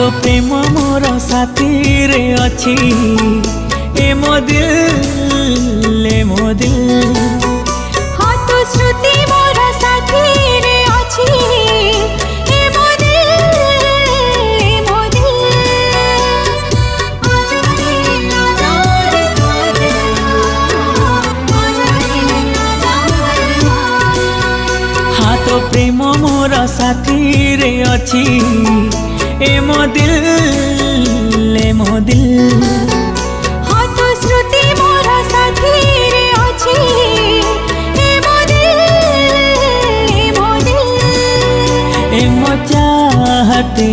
तो प्रेम मोर साथी रे अच्छी ए मो दिल हाँ तो श्रुति मोर साथी रे अच्छी ए मो दिल हाँ तो प्रेम मोर साथी रे अच्छी ए मो दिल हाँ तो श्रुति मोर साथी रे अच्छी ए मो ए मो चाहते